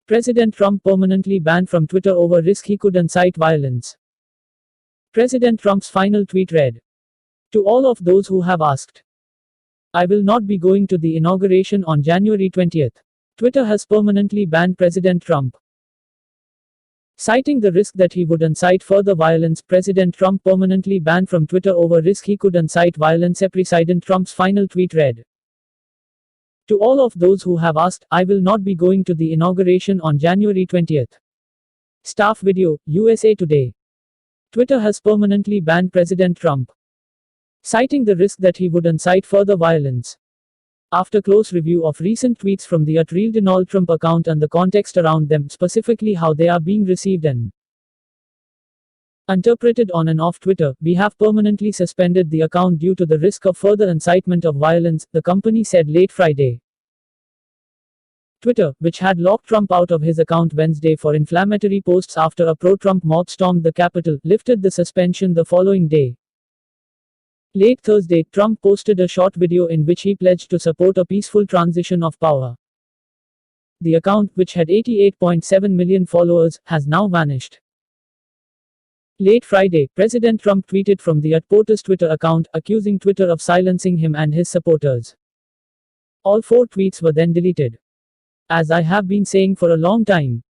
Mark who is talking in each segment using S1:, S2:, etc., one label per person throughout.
S1: President Trump permanently banned from Twitter over risk he could incite violence. President Trump's final tweet read: "To all of those who have asked, I will not be going to the inauguration on January 20th. Twitter has permanently banned President Trump." Citing the risk that he would incite further violence, President Trump permanently banned from Twitter over risk he could incite violence. President Trump's final tweet read: "To all of those who have asked, I will not be going to the inauguration on January 20th. Staff video, USA Today. Twitter has permanently banned President Trump, citing the risk that he would incite further violence. After close review of recent tweets from the @RealDonaldTrump account and the context around them, specifically how they are being received and interpreted on and off Twitter, we have permanently suspended the account due to the risk of further incitement of violence," the company said late Friday. Twitter, which had locked Trump out of his account Wednesday for inflammatory posts after a pro-Trump mob stormed the Capitol, lifted the suspension the following day. Late Thursday, Trump posted a short video in which he pledged to support a peaceful transition of power. The account, which had 88.7 million followers, has now vanished. Late Friday, President Trump tweeted from the @POTUS Twitter account, accusing Twitter of silencing him and his supporters. All 4 tweets were then deleted. "As I have been saying for a long time,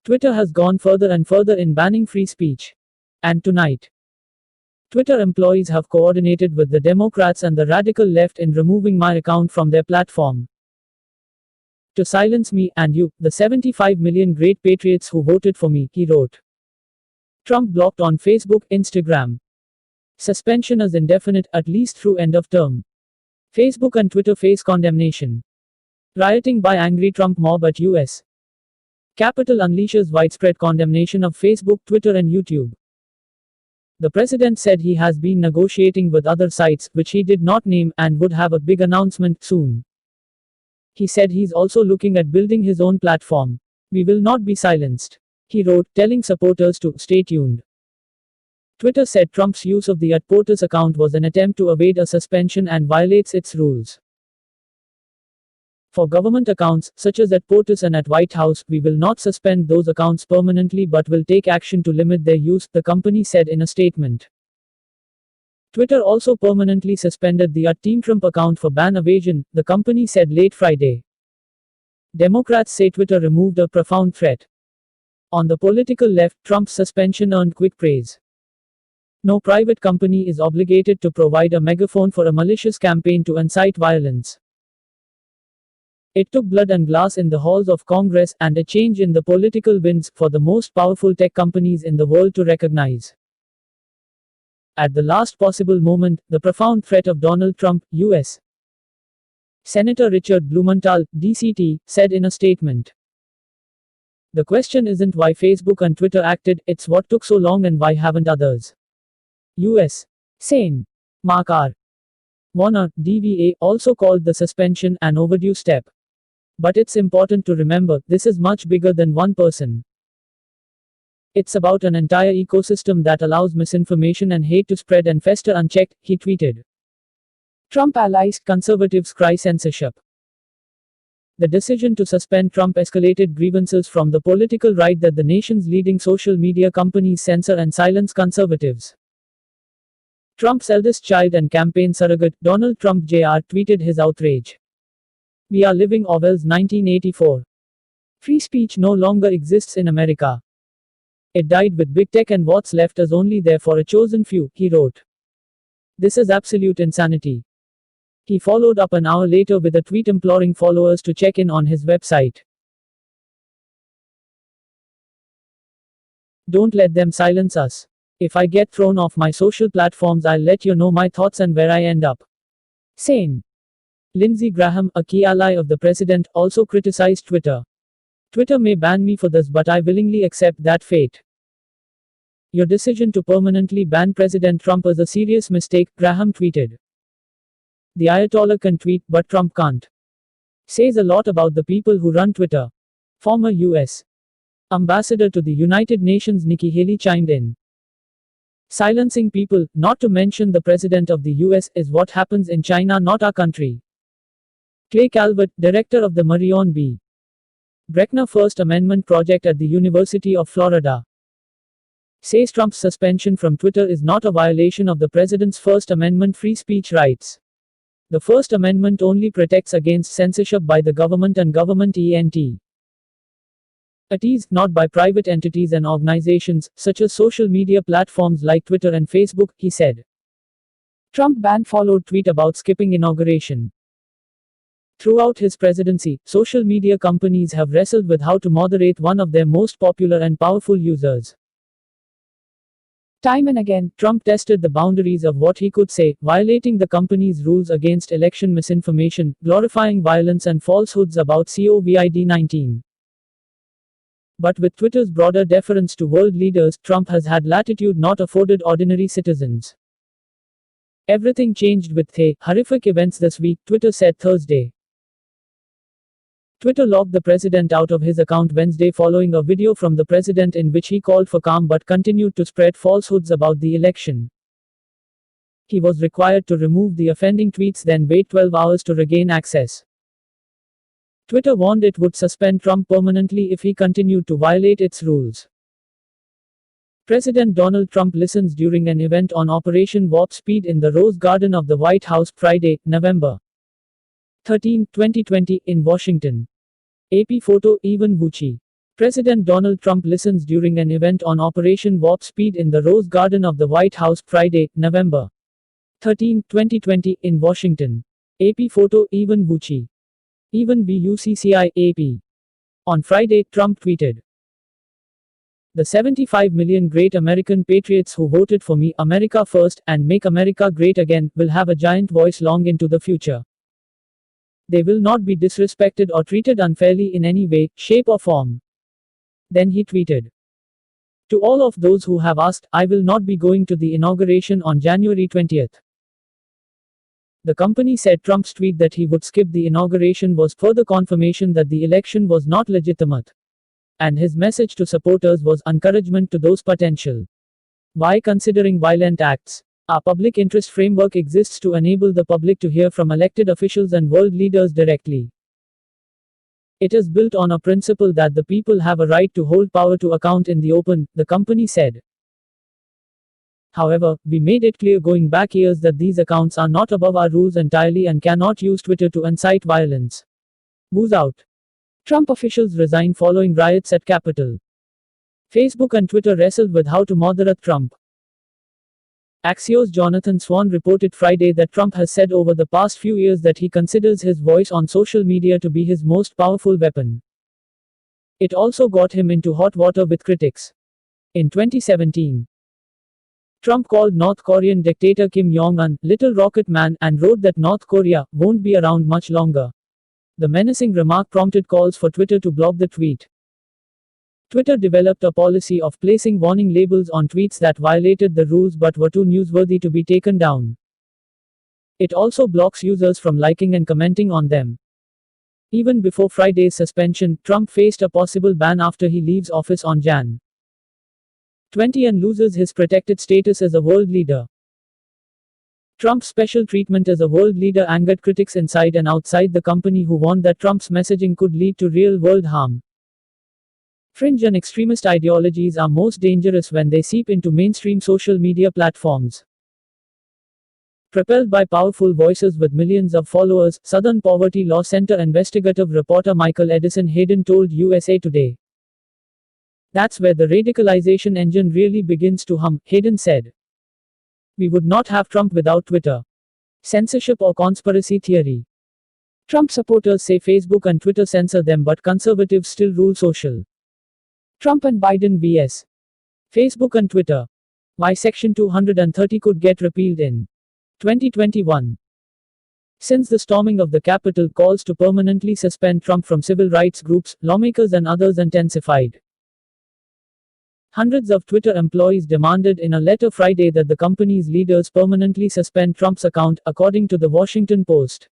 S1: Twitter has gone further and further in banning free speech. And tonight, Twitter employees have coordinated with the Democrats and the radical left in removing my account from their platform. To silence me, and you, the 75 million great patriots who voted for me," he wrote. Trump blocked on Facebook, Instagram. Suspension is indefinite, at least through end of term. Facebook and Twitter face condemnation. Rioting by angry Trump mob at US Capitol unleashes widespread condemnation of Facebook, Twitter and YouTube. The president said he has been negotiating with other sites, which he did not name, and would have a big announcement soon. He said he's also looking at building his own platform. "We will not be silenced," he wrote, telling supporters to stay tuned. Twitter said Trump's use of the @POTUS account was an attempt to evade a suspension and violates its rules. "For government accounts, such as @POTUS and @White House, we will not suspend those accounts permanently but will take action to limit their use," the company said in a statement. Twitter also permanently suspended the @TeamTrump account for ban evasion, the company said late Friday. Democrats say Twitter removed a profound threat. On the political left, Trump's suspension earned quick praise. No private company is obligated to provide a megaphone for a malicious campaign to incite violence. It took blood and glass in the halls of Congress, and a change in the political winds, for the most powerful tech companies in the world to recognize. At the last possible moment, the profound threat of Donald Trump, U.S. Senator Richard Blumenthal, DCT, said in a statement. "The question isn't why Facebook and Twitter acted, it's what took so long and why haven't others." U.S. Sen. Mark R. Warner, DVA, also called the suspension an overdue step. "But it's important to remember, this is much bigger than one person. It's about an entire ecosystem that allows misinformation and hate to spread and fester unchecked," he tweeted. Trump allies, conservatives cry censorship. The decision to suspend Trump escalated grievances from the political right that the nation's leading social media companies censor and silence conservatives. Trump's eldest child and campaign surrogate, Donald Trump Jr., tweeted his outrage. "We are living Orwell's 1984. Free speech no longer exists in America. It died with big tech and what's left is only there for a chosen few," he wrote. "This is absolute insanity." He followed up an hour later with a tweet imploring followers to check in on his website. "Don't let them silence us. If I get thrown off my social platforms, I'll let you know my thoughts and where I end up." Sane. Lindsey Graham, a key ally of the president, also criticized Twitter. "Twitter may ban me for this, but I willingly accept that fate. Your decision to permanently ban President Trump is a serious mistake," Graham tweeted. "The Ayatollah can tweet, but Trump can't. Says a lot about the people who run Twitter." Former U.S. Ambassador to the United Nations Nikki Haley chimed in. "Silencing people, not to mention the President of the US, is what happens in China, not our country." Clay Calvert, director of the Marion B. Brechner First Amendment project at the University of Florida says Trump's suspension from Twitter is not a violation of the president's First Amendment free speech rights. The First Amendment only protects against censorship by the government and government entities, not by private entities and organizations, such as social media platforms like Twitter and Facebook, he said. Trump ban followed tweet about skipping inauguration. Throughout his presidency, social media companies have wrestled with how to moderate one of their most popular and powerful users. Time and again, Trump tested the boundaries of what he could say, violating the company's rules against election misinformation, glorifying violence and falsehoods about COVID-19. But with Twitter's broader deference to world leaders, Trump has had latitude not afforded ordinary citizens. Everything changed with the horrific events this week, Twitter said Thursday. Twitter locked the president out of his account Wednesday following a video from the president in which he called for calm but continued to spread falsehoods about the election. He was required to remove the offending tweets, then wait 12 hours to regain access. Twitter warned it would suspend Trump permanently if he continued to violate its rules. President Donald Trump listens during an event on Operation Warp Speed in the Rose Garden of the White House Friday, November 13, 2020, in Washington. AP photo, Evan Wuchie. President Donald Trump listens during an event on Operation Warp Speed in the Rose Garden of the White House Friday, November 13, 2020, in Washington. AP photo, Evan Wuchie. Evan Wucci AP. On Friday, Trump tweeted. The 75 million great American patriots who voted for me, America First, and Make America Great Again, will have a giant voice long into the future. They will not be disrespected or treated unfairly in any way, shape or form. Then he tweeted. To all of those who have asked, I will not be going to the inauguration on January 20th. The company said Trump's tweet that he would skip the inauguration was further confirmation that the election was not legitimate. And his message to supporters was encouragement to those potential. Why considering violent acts? Our public interest framework exists to enable the public to hear from elected officials and world leaders directly. It is built on a principle that the people have a right to hold power to account in the open, the company said. However, we made it clear going back years that these accounts are not above our rules entirely and cannot use Twitter to incite violence. Who's out? Trump officials resign following riots at Capitol. Facebook and Twitter wrestled with how to moderate Trump. Axios' Jonathan Swan reported Friday that Trump has said over the past few years that he considers his voice on social media to be his most powerful weapon. It also got him into hot water with critics. In 2017, Trump called North Korean dictator Kim Jong-un "Little Rocket Man" and wrote that North Korea won't be around much longer. The menacing remark prompted calls for Twitter to block the tweet. Twitter developed a policy of placing warning labels on tweets that violated the rules but were too newsworthy to be taken down. It also blocks users from liking and commenting on them. Even before Friday's suspension, Trump faced a possible ban after he leaves office on Jan. 20 and loses his protected status as a world leader. Trump's special treatment as a world leader angered critics inside and outside the company who warned that Trump's messaging could lead to real-world harm. Fringe and extremist ideologies are most dangerous when they seep into mainstream social media platforms. Propelled by powerful voices with millions of followers, Southern Poverty Law Center investigative reporter Michael Edison Hayden told USA Today. That's where the radicalization engine really begins to hum, Hayden said. We would not have Trump without Twitter. Censorship or conspiracy theory. Trump supporters say Facebook and Twitter censor them, but conservatives still rule social. Trump and Biden vs. Facebook and Twitter. Why Section 230 could get repealed in 2021. Since the storming of the Capitol, calls to permanently suspend Trump from civil rights groups, lawmakers and others intensified. Hundreds of Twitter employees demanded in a letter Friday that the company's leaders permanently suspend Trump's account, according to the Washington Post.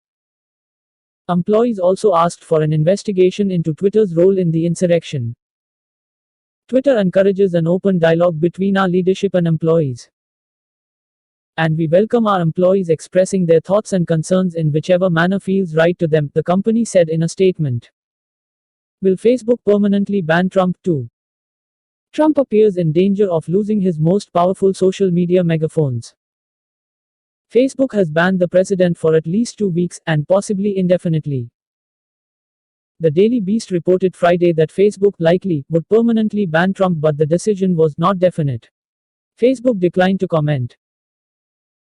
S1: Employees also asked for an investigation into Twitter's role in the insurrection. Twitter encourages an open dialogue between our leadership and employees. And we welcome our employees expressing their thoughts and concerns in whichever manner feels right to them, the company said in a statement. Will Facebook permanently ban Trump too? Trump appears in danger of losing his most powerful social media megaphones. Facebook has banned the president for at least 2 weeks, and possibly indefinitely. The Daily Beast reported Friday that Facebook likely would permanently ban Trump, but the decision was not definite. Facebook declined to comment.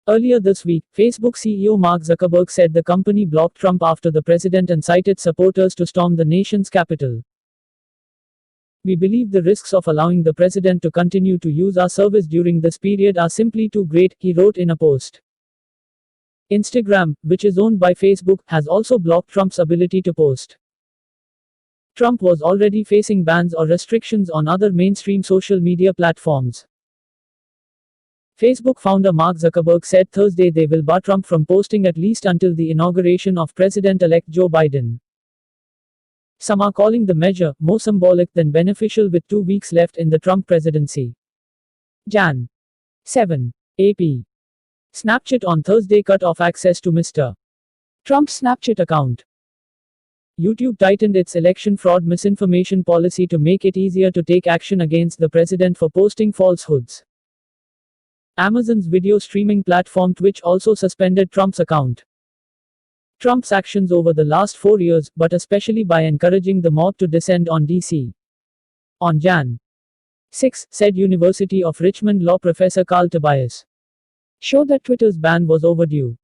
S1: Earlier this week, Facebook CEO Mark Zuckerberg said the company blocked Trump after the president incited supporters to storm the nation's capital. We believe the risks of allowing the president to continue to use our service during this period are simply too great, he wrote in a post. Instagram, which is owned by Facebook, has also blocked Trump's ability to post. Trump was already facing bans or restrictions on other mainstream social media platforms. Facebook founder Mark Zuckerberg said Thursday they will bar Trump from posting at least until the inauguration of President-elect Joe Biden. Some are calling the measure more symbolic than beneficial, with 2 weeks left in the Trump presidency. Jan. 7. AP. Snapchat on Thursday cut off access to Mr. Trump's Snapchat account. YouTube tightened its election fraud misinformation policy to make it easier to take action against the president for posting falsehoods. Amazon's video streaming platform Twitch also suspended Trump's account. Trump's actions over the last 4 years, but especially by encouraging the mob to descend on DC. On Jan. 6, said University of Richmond law professor Carl Tobias. Showed that Twitter's ban was overdue.